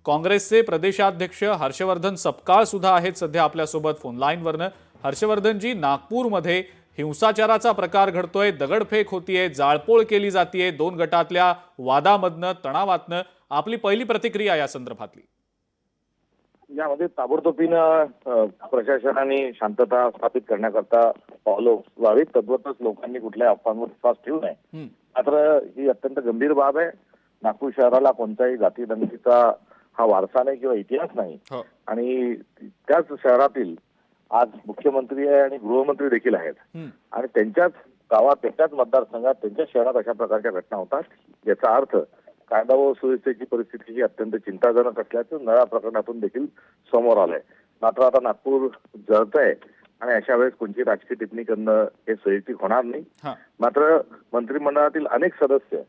काँग्रेसचे प्रदेशाध्यक्ष हर्षवर्धन सपकाळ सुद्धा आहेत सध्या आपल्यासोबत फोन लाईनवरनं। हर्षवर्धनजी, नागपूरमध्ये हिंसाचाराचा प्रकार घडतोय, दगडफेक होतीये, जाळपोळ केली जातीये, दोन गटातल्या वादामधनं, तणावातनं आपली पहिली प्रतिक्रिया या संदर्भातली? यामध्ये ताबडतोबीनं प्रशासनाने शांतता स्थापित करण्याकरता पावलं उचलावीत, तद्वतच लोकांनी कुठल्या अफवांवर विश्वास ठेवू नये। मात्र ही अत्यंत गंभीर बाब आहे। नागपूर शहराला कोणत्याही जातीदंगेचा हा वारसा नाही किंवा इतिहास नाही आणि त्याच शहरातील आज मुख्यमंत्री आहे आणि गृहमंत्री देखील आहेत आणि त्यांच्याच गावात, त्यांच्याच मतदारसंघात, त्यांच्याच शहरात अशा प्रकारच्या घटना होतात। याचा अर्थ कायदा व सुव्यवस्थेची परिस्थिती ही अत्यंत चिंताजनक असल्याचं नव्या प्रकरणातून देखील समोर आलंय। मात्र आता नागपूर जळतंय आणि अशा वेळेस कोणती राजकीय टिप्पणी करणं हे संयुक्तिक होणार नाही। मात्र मंत्रिमंडळातील अनेक सदस्य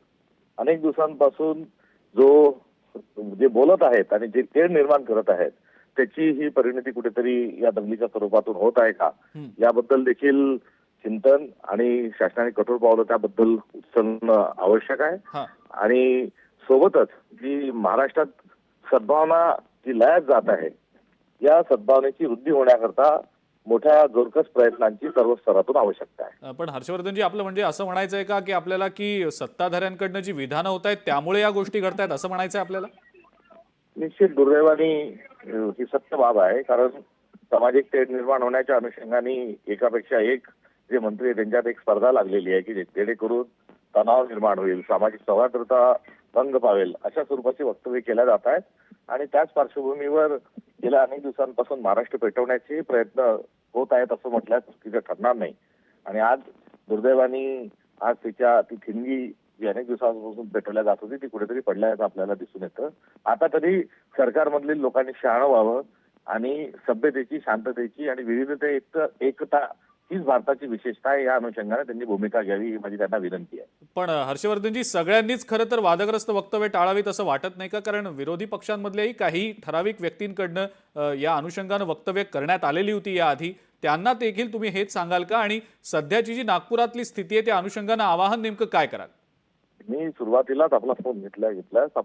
अनेक दिवसांपासून जे बोलत आहेत आणि जे तेढ निर्माण करत आहेत त्याची ही परिणती कुठेतरी या दंगलीच्या स्वरूपातून होत आहे का, याबद्दल देखील चिंतन आणि शासनाने कठोर पावलं त्याबद्दल उचलणं आवश्यक आहे। आणि सोबतच जी महाराष्ट्रात सद्भावना जी लयात जात आहे, या सद्भावनेची वृद्धी होण्याकरता मोठ्या जोरकस प्रयत्नांची सर्व स्तरातून आवश्यकता आहे। पण हर्षवर्धनजी, आपलं म्हणजे असं म्हणायचं आहे का की आपल्याला की सत्ताधाऱ्यांकडनं जी विधानं होत आहेत त्यामुळे या गोष्टी घडतायत असं म्हणायचं आहे आपल्याला? निश्चित दुर्दैवाने ही सत्य बाब आहे, कारण सामाजिक तेढ निर्माण होण्याच्या अनुषंगाने एकापेक्षा एक जे मंत्री त्यांच्यात एक स्पर्धा लागलेली आहे की जेणेकरून तणाव निर्माण होईल, सामाजिक सौहार्दता भंग पावेल अशा स्वरूपाची वक्तव्य केल्या जात आहेत आणि त्याच पार्श्वभूमीवर गेल्या अनेक दिवसांपासून महाराष्ट्र पेटवण्याचे प्रयत्न होत आहेत असं म्हटल्यास तिथे ठरणार नाही। आणि आज दुर्दैवाने आज ती ठिणगी जी अनेक दिवसांपासून पेटवल्या जात होती ती कुठेतरी पडल्याचं आपल्याला दिसून येतं। आता तरी सरकारमधील लोकांनी शहाणं व्हावं आणि सभ्यतेची, शांततेची आणि विविधतेत एकता हीच भारताची विशेषता आहे, या अनुषंगाने त्यांनी भूमिका घ्यावी ही माझी त्यांना विनंती आहे। पण हर्षवर्धनजी, सगळ्यांनीच खरं तर वादग्रस्त वक्तव्य टाळावीत असं वाटत नाही का? कारण विरोधी पक्षांमधल्याही काही ठराविक व्यक्तींकडनं या अनुषंगानं वक्तव्य करण्यात आलेली होती याआधी, त्यांना देखील तुम्ही हेच सांगाल का? आणि सध्याची जी नागपुरातली स्थिती आहे त्या अनुषंगानं आवाहन नेमकं काय कराल? मी सुरुवातीलाच आपला फोन घेतल्यास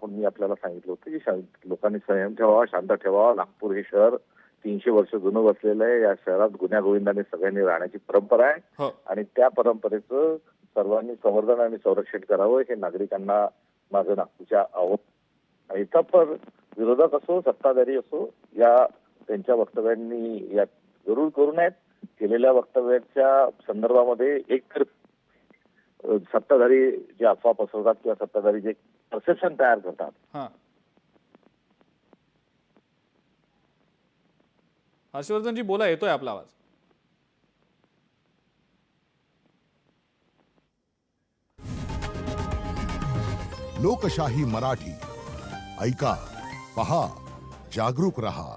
मी आपल्याला सांगितलं होतं की लोकांनी संयम ठेवावा, शांत ठेवावा। नागपूर हे शहर 300 वर्ष जुनं बसलेलं आहे। या शहरात गुन्ह्या गोविंदाने सगळ्यांनी राहण्याची परंपरा आहे आणि त्या परंपरेचं सर्वांनी संवर्धन आणि संरक्षण करावं हे नागरिकांना माझं नागपूरच्या आव्हान आहे। तत्पर विरोधक असो, सत्ताधारी असो, या त्यांच्या वक्तव्यांनी या जरूर करू नयेत। केलेल्या वक्तव्याच्या संदर्भामध्ये एक सत्ताधारी जे अफवा पसरवतात किंवा सत्ताधारी जे परसेप्शन तयार करतात। हर्षवर्धनजी बोला, येतोय आपला आवाज। लोकशाही मराठी ऐका, पहा, जागरूक रहा।